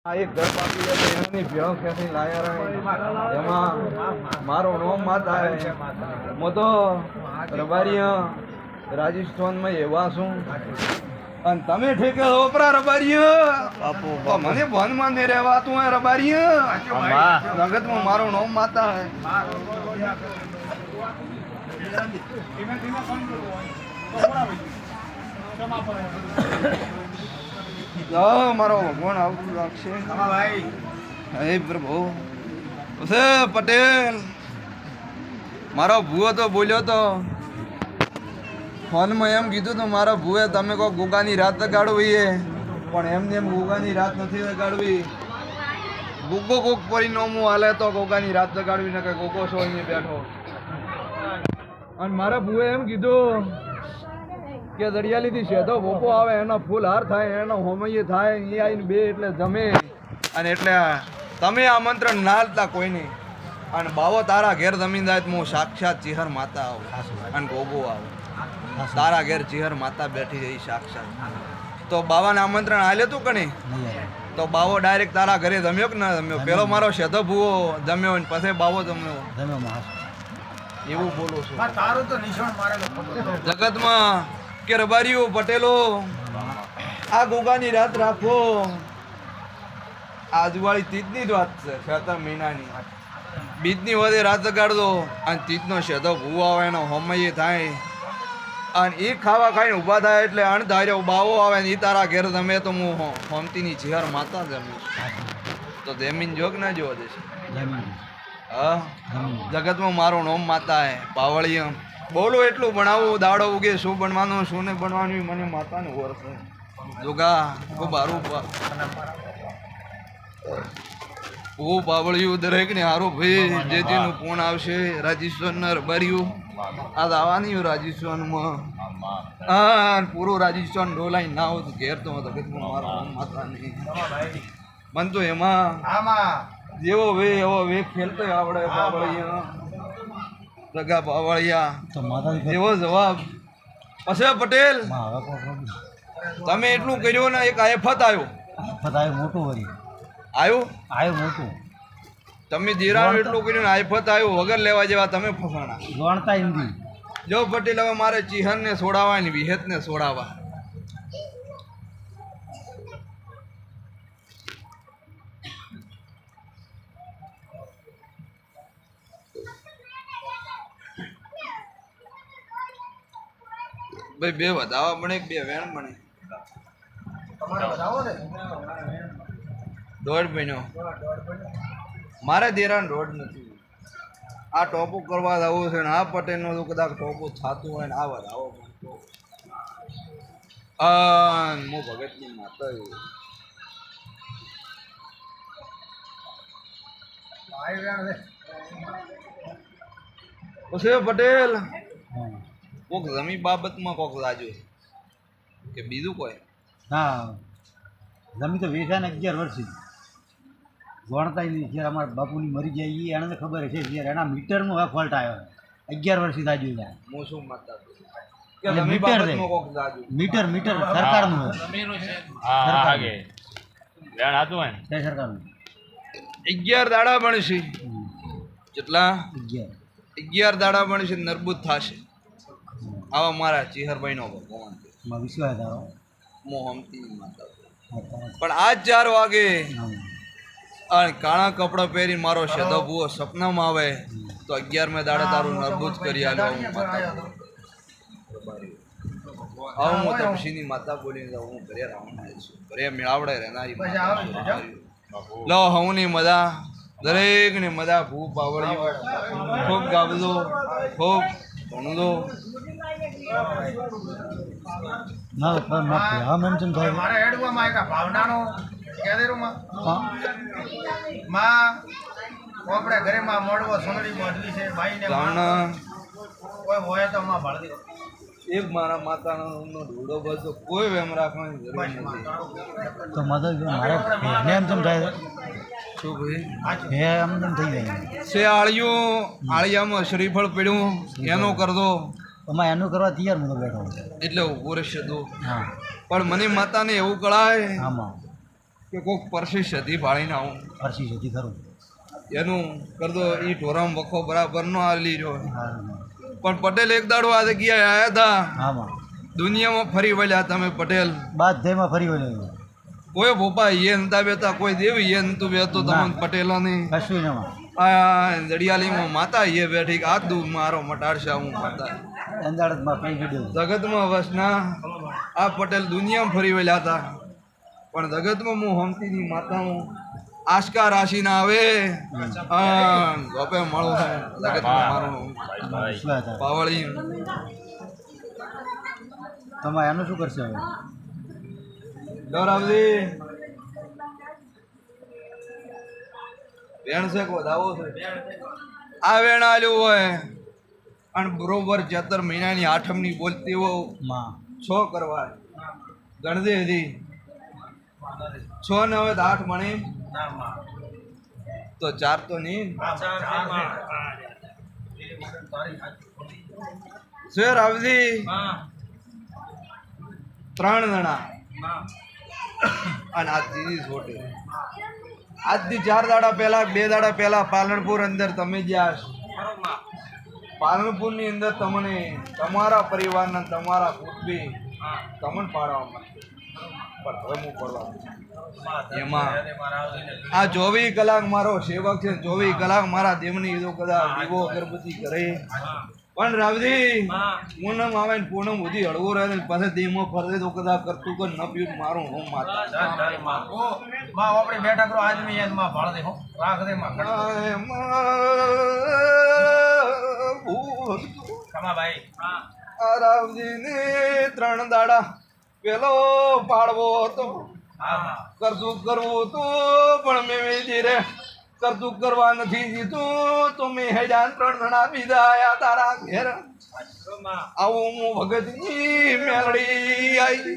આ એક ઘર બાકી હતો એની ભેળો ખેંચી લાયા રહે એમાં મારો નોમ માતા હે મો તો રબારીયા રાજસ્થાનમાં એવા છું અને તમે ઠેકે ઓપરા રબારીયા તો મને ભનમાં નહીં રહેવાતું હે રબારીયા જગતમાં મારો નોમ માતા હે મારો ભગવાન આવું લાગશે હે પ્રભુ પટેલ મારો ભૂવો તો બોલ્યો તો ફોનમાં એમ કીધું તો મારા ભૂએ તમે કહો ગોગાની રાત લગાડવી એ પણ એમને એમ ગોગાની રાત નથી લગાડવી ગોગો કોક પરિણામું હાલે તો ગોગાની રાત લગાડવી ને કે ગોગો છો અહીંયા બેઠો અને મારા ભૂએ એમ કીધું કે દરિયાલીથી શેધો ભોપો આવે એનો ફૂલ હાર થાય એનો હોમૈયે થાય એ આવીને બે એટલે જમે અને એટલે તમે આમંત્રણ ના આપતા કોઈને અને બાવો તારા ઘેર જમીન જાય હું સાક્ષાત ચિહર માતા આવું અને ગોગો આવું તારા ઘેર ચિહર માતા બેઠી રહી સાક્ષાત તો બાવાને આમંત્રણ આલ્યું તું કણી તો બાવો ડાયરેક્ટ તારા ઘરે જમ્યો કે ના જમ્યો પેલો મારો શેધો ભૂવો જમ્યો ને પછી બાવો જમ્યો એવું બોલું છું જગતમાં કે રબારીઓ પટેલો આ ગોગાની રાત રાખો આ દિવાળી તીજની જ વાત છે 7 મહિનાની બીજની વધે રાત ગાળદો અને તીજનો શેધો ભૂવો આવે એનો હોમૈયે થાય અને એ ખાવા ખાઈને ઊભા થાય એટલે અણધાર્યો બાવો આવે ને એ તારા ઘેર જમે તો હું હોમતીની ચિહર માતા જમીશ તો જમીન જોગ ના જોવા દેશે હા જગતમાં મારો નોમ માતા હે પાવળીય બોલો એટલું ભણાવું દાડો ઉગે શું બનવાનું શું ને બનવાનું મને માતાને ઓળખ છે જોગા ખૂબ હારું હું પાવળિયું દરેકને હારું ભાઈ જેજીનું પૂર્ણ આવશે રાજસ્થાનના રબારીયું આ દાવાની રાજસ્થાનમાં હા પૂરું રાજસ્થાન ડોલાઈ ના હોત ઘેર તો જગતમાં મારો માતા નહીં મન તો એમાં જેવો વે એવો વે ખેલતો આવડે પાવળિયા રગા પાવળિયા એવો જવાબ પછી પટેલ તમે એટલું કર્યું ને એક આફત આવ્યો મોટું વળી આવ્યું મોટું તમે જીરાનું એટલું કર્યું ને આફત આવ્યું વગર લેવા જેવા તમે ફસાણા ગણતા હિન્દી જો પટેલ હવે મારે ચિહનને છોડાવવા ને વિહેતને છોડાવવા ભાઈ બે વધાવા બને બે વેણ બને દોઢ મહિનો મારે દેરાન રોડ નથી આ ટોપો કરવા જવું છે ને આ પટેલનો તો કદાચ ટોપો થતું હોય ને આ વધાવો હું ભગતની માતા પછી પટેલ કોક જમી બાબતમાં કોક લાજો કે બીજું કોઈ હા જમી તો વેઠા ને 11 વર્ષથી ગણતા નહીં જ્યારે અમારા બાપુની મરી જાય એને તો ખબર છે જ્યારે એના મીટરનો આ ફોલ્ટ આવ્યો 11 વર્ષથી તાજુ જાય હું શું માતા કે જમી બાબતમાં કોક લાજો મીટર સરકારનું હા આગે લેણ આતું હોય છે સરકારનું 11 દાડા બનશે કેટલા 11 દાડા બનશે નરબૂદ થશે આવા મારા ચિહરભાઈનો ભગવાન વિશ્વાસ આવ્યો મોહમતી માતા પણ આજ 4 વાગે અને કાળા કપડાં પહેરી મારો શેધો ભૂવો સપનામાં આવે તો 11મે દાડે તારું નરબૂજ કરી આલ્યો હું તપસીની માતા બોલીને જાઉં હું ઘરે રાવણ છું ઘરે મેળાવડે રહેનારી લો હવની મજા દરેકને મજા ભૂ પાવળ્યો ખૂબ ગાબજો ખૂબ ભણજો મારા હેડવામાં એક ભાવનાનો કેદેરુમાં માં આપણે ઘરેમાં મોડવો સોનડી મોડવી છે ભાઈને ભાવના કોઈ હોય તો માં ભાળ દે એક મારા માતાનો ઢોળો બધો કોઈ વેમ રાખવાની જરૂર નથી તો મદદ મારે ભેને એમ સમજાય શું ભાઈ ભે એમ થઈ જાય છે આળિયામાં શ્રીફળ પડ્યું એનો કરદો અમારે એનું કરવા તૈયાર હું તો બેઠો એટલે ઉભો રહેશે તો હા પણ મને માતાને એવું કળાય આમાં કે કોઈક પરસી સધી ભાળીને આવું ફરસી જતી ખરું એનું કરતો એ ઢોરામ વખો બરાબર નો આલી રહ્યો હા પણ પટેલ એક દાડો આ જગ્યાએ આવ્યા હતા હામાં દુનિયામાં ફરી વળ્યા તમે પટેલ બાધ્યમાં ફરી વળ્યો કોઈ ભોપા એ નતા બેતા કોઈ દેવી એ નતું બેતો તમને પટેલોની કશું નમાં આ જડિયાલીમાં માતા એ બેઠી કે આ દૂધ મારો મટાડશે હું માતા અંદાડતમાં કઈ વિડીયો જગતમાં વસના આ પટેલ દુનિયામાં ફરી વળ્યા હતા પણ જગતમાં હું હમતીની માતા હું આશકા રાશિ ના આવે ગોપે મળો છે જગતમાં મારું પાવળી તમારે એનું શું કરશે હવે ગૌરવજી વેણ છે કો દાવો છે આ વેણ આલ્યું હોય અને બરોબર 14 મહિનાની આઠમની બોલતી હો માં 6 કરવા ગણદે હતી 6 ને હવે 8 મણી તો 4 તો નહીં શેર આવજી 3 જણા અને આ ત્રીજી છોટી આજથી 4 દાડા પહેલા 2 દાડા પહેલા પાલનપુર અંદર તમે જ્યાં પાલનપુર ની અંદર તમને તમારા પરિવારના તમારા કુટુંબી તમને પાડવામાં પણ હવે હું પડવા એમાં આ 24 કલાક મારો સેવક છે 24 કલાક મારા દેવની ઈદો કદાચ દીવો અગરબત્તી કરે પણ રાવજી પૂનમ આવે ને પૂનમ સુધી હળવો રહે ને પાછા દેહમાં ફરતે તો કદાચ કરતું કે ન પીવું મારું હું માતા આપણે બેઠા કરો આદમી એન માં ભાળ દે હો રાખ દે માં કમા ભાઈ આ રાવજી ને 3 દાડા પેલો પાડવો હતો કરતું કરવું તો પણ મેં ધીરે કરતું કરવા નથી દીધું તો મેં હેજાન 3 જણા બીજા આયા તારા ઘેર આવું હું ભગતની મેલડી આવી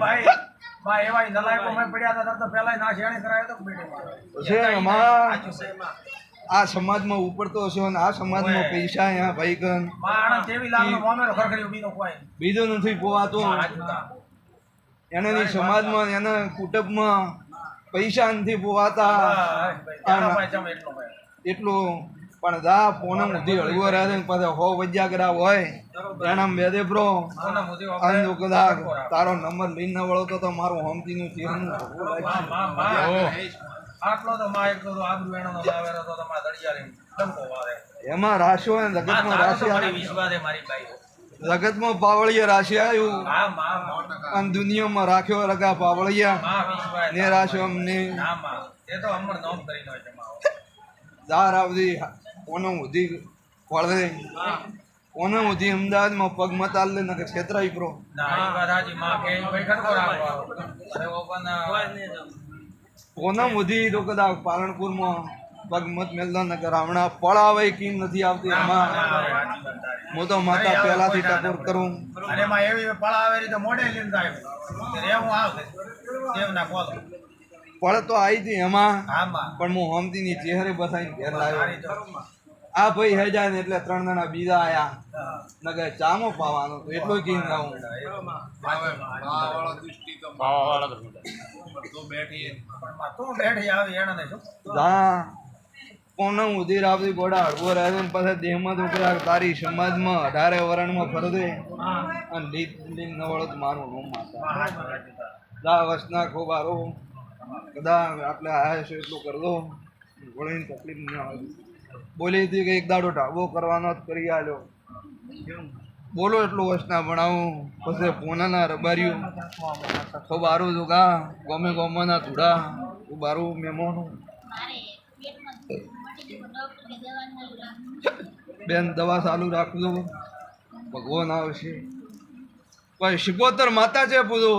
ભાઈ ભાઈ એવા નલાયકો મેં પડ્યા હતા તો પહેલા ના શેણી કરાયો તો બેટે છે એમાં આ સમાજમાં ઉપડતો હશે અને આ સમાજમાં પૈસા અહીંયા ભાઈ ગન માં તેવી લાગનો મોમેરો ખરખડ્યો બીનો કોઈ બીજો નથી પોવાતો એનાની સમાજમાં એના કુટુંબમાં પૈસા નથી પોવાતા એટલું પણ દા પોનમ સુધી હળવો રહે છે પાછા 100 વજ્જાગરા હોય એનામ બેદે બ્રો અંધો કદાચ તારો નંબર લઈને વળો તો મારું હમતીનું ચહેરું આટલો તો માં એક તો આબરૂ એનો લાવેરો તો તમારા દળિયારી ડંકો વારે એમાં રાશિ હોય ને જગતમાં રાશિ મારી વિશ્વાસે મારી ભાઈ જગતમાં પાવળિયા રાશિ આવ્યું હા માં અને દુનિયામાં રાખ્યો રગા પાવળિયા માં વિશ્વાસ ને રાખ્યો અમને હા માં એ તો અમર નોમ કરીને હોય છે માં દાર આવતી કોનો ઉધી વળે કોનો ઉધી અમદાવાદમાં પગ મત આલ દે નકે છેતરાઈ પ્રો ના એ વાત હાજી માં કે ભાઈ ખડકો રાખો અરે ઓપન કોનો ઉધી તો કદાચ પાલનપુરમાં પગ મત મેલદા નકે રાવણા પળાવે કી નથી આવતી એમાં હું તો માતા પહેલાથી ટકોર કરું અરે માં એવી પળા આવે તો મોઢે લઈને જાય રેવું આવશે દેવના કોલો પળ તો આવી હતી એમાં હા માં પણ હું હમતીની ચહેરે બસાઈને ઘેર લાવ્યો આ ભાઈ હે જાય ને એટલે 3 જણા બીજા આયા નકે ચામો પાવાનો તો એટલો કીન લાવું તું બેઠી આવી એને નહીં શું દા કોનો ઉધી રાવતી ગોડા હળવો રહે છે ને પછી દેહમાં તો કદાચ તારી સમાજમાં 18 વરણમાં ફરદે અને લીક લીક ન વળો તો મારું નો માતા દા વસના ખૂબ હારું કદાચ આપણે આયા છે એટલું કર દો વળીને તકલીફ ન આવે બોલી હતી કે એક દાડો ઢાબો કરવાનો જ કરી આલ્યો બોલો એટલું વસના ભણાવું પછી પોનાના રબાર્યું ખૂબ હારું છું કા ગમે ગોમાના ધૂડા ખૂબ હારું મહેમાનો બેન દવા ચાલુ રાખજો ભગવાન આવશે કોઈ 76 માતા છે પૂજો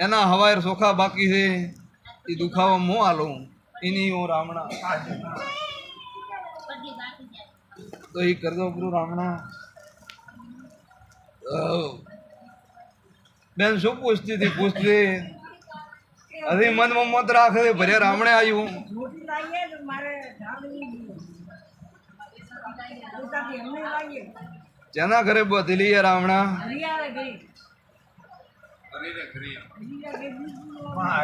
એના હવાય સોખા બાકી છે એ દુખાવા હું આલું એની હું રામણા તો એ કરજો પૂરું રામણા બેન શું પૂછતી હતી પૂછતી હજી મનમાં મત રાખે ભરે રામણે આવ્યું જેના ઘરે બધેલી રામણા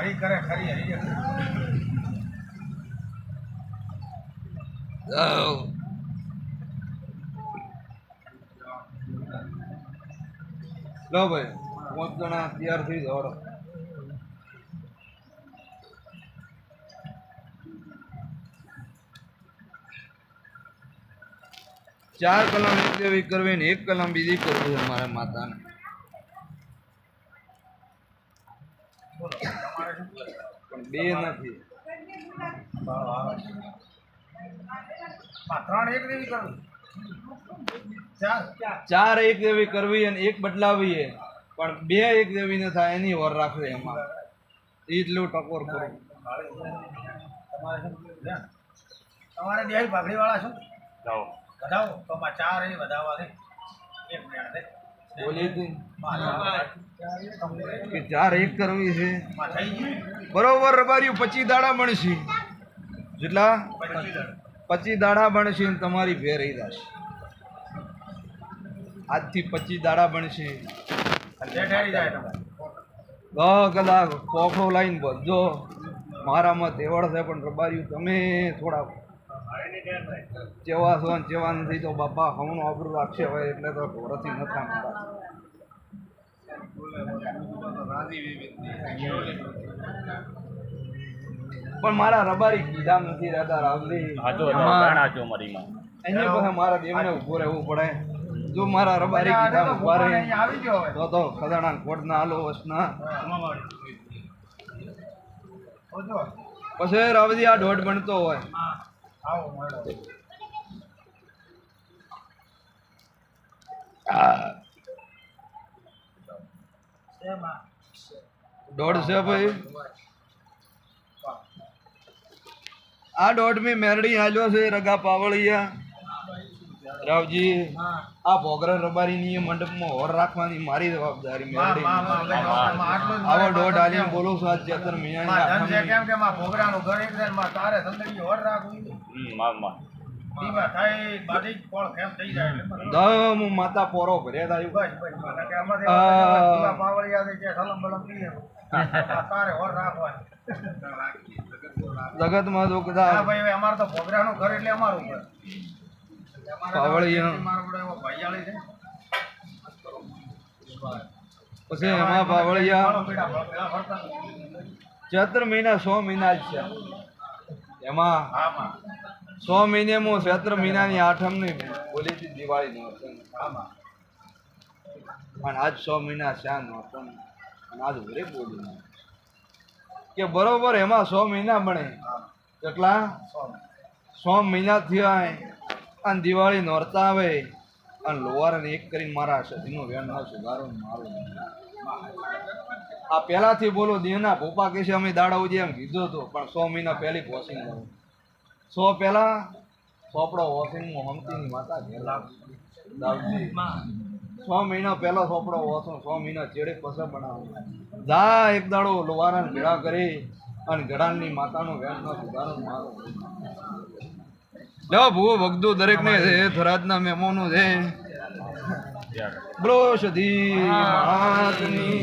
હરી કરે ખરી હરી કરે. લો ભાઈ 5 જણા તૈયાર થઈ જાઓ. ચાર કલમ એક દેવી કરવી ને એક કલમ બીજી કરવી છે મારા માતાને. પણ બે નથી. ત્રણ એક દેવી કરવી. ચાર ચાર એક દેવી કરવી અને એક બદલાવી છે પણ બે એક દેવી ને થાય એની વર રાખવી એમાં એટલું ટકોર કરું. તમારે બે પાઘડી વાળા શું જાઓ વધાવો તો ચાર એ વધાવવા છે એક મેળ દે બોલી હતી માં કે ચાર એક કરવી છે થઈ ગયું બરોબર. રબાર્યું 25 દાડા બનશે. જેટલા 25 દાડા બનશે ને તમારી ભેર રહી જશે. આજથી 25 દાડા બનશે. ઠેરી જાય તમે 10 કલાક કોફો લાઈન બધો મારામાં તેવડ છે પણ રબાર્યું તમે થોડા ચેવા છો ને ચેવા નથી તો બાપા હમણું આબરૂ રાખશે હવે એટલે તો ઘોરથી નથા મારા. પણ મારા રબારી કીધા નથી રહેતા રાવલી. હાચો એમાં હાચો મરીમાં એને પછી મારા દેવને ઉભો રહેવું પડે. જો મારા રબારી કીધા ઉભા રહે આવી ગયો હવે તો ખદાણા ખોટ ના આલો વસના ઓજો પછી રાવજી આ દોઢ બનતો હોય. આવો મળો શેમાં દોઢ છે ભાઈ. આ દોઢમી મેરડી હાલ્યો છે રગા પાવળિયા રાવજી. આ ભોગરા રબારીની મંડપમાં હોર રાખવાની મારી જવાબદારી મેરડી. આવો દોઢ હાલીને બોલું છું આજ ચેતર મહિનાની કેમ કે માં ભોગરાનું ઘર એક માં તારે સંદડી હોર રાખવું માં દીવા થાય બાડી કોળ કેમ થઈ જાય એટલે દમ માતા પોરો ભર્યા થાય. બસ બસ મને કે આમાં દીવા પાવળિયા દે કે સલમ બલમ પીએ તારે હોર રાખવાની જગતમાં તો હા કદા ભાઈ હવે અમાર તો ભોગરાનું ઘર એટલે અમારું ઘર પાવળિયા મારો બધો એવો ભાઈયાળી છે પછી એમાં પાવળિયા પેડા ફરતા ચૈત્ર મહિના 100 મહિના જ છે. એમાં હા માં 100 મહિનામાં ચૈત્ર મહિનાની આઠમની બોલી હતી દિવાળીનો હતો હા પણ આજ 100 મહિના શ્યામ હતો અને આજ ઘરે બોલી કે બરોબર એમાં 100 મહિના બને કેટલા 100 મહિના થયા અને દિવાળી નોરતા આવે અને લોવારને એક કરીને મારા સતીનો વેણ ન સુધારો ને મારો આ પહેલાથી બોલો દેવના ભોપા કે છે અમે દાડા ઉજે એમ કીધું હતું પણ 100 મહિના પહેલી વોશિંગ લાવું 100 પહેલા સોપડો વોશિંગમાં હમતીની માતા ઘેર લાવજી 100 મહિના પહેલો સોપડો વોશું 100 મહિના ચેડે પછી બનાવું જા એક દાડો લોવારાને ભેળા કરી અને ગળાની માતાનો વેણ ન સુધારો ને મારો લો ભૂ ભગદુ દરેકને છે થરાદના મહેમાનો છે બોલો સધી મહાત્મની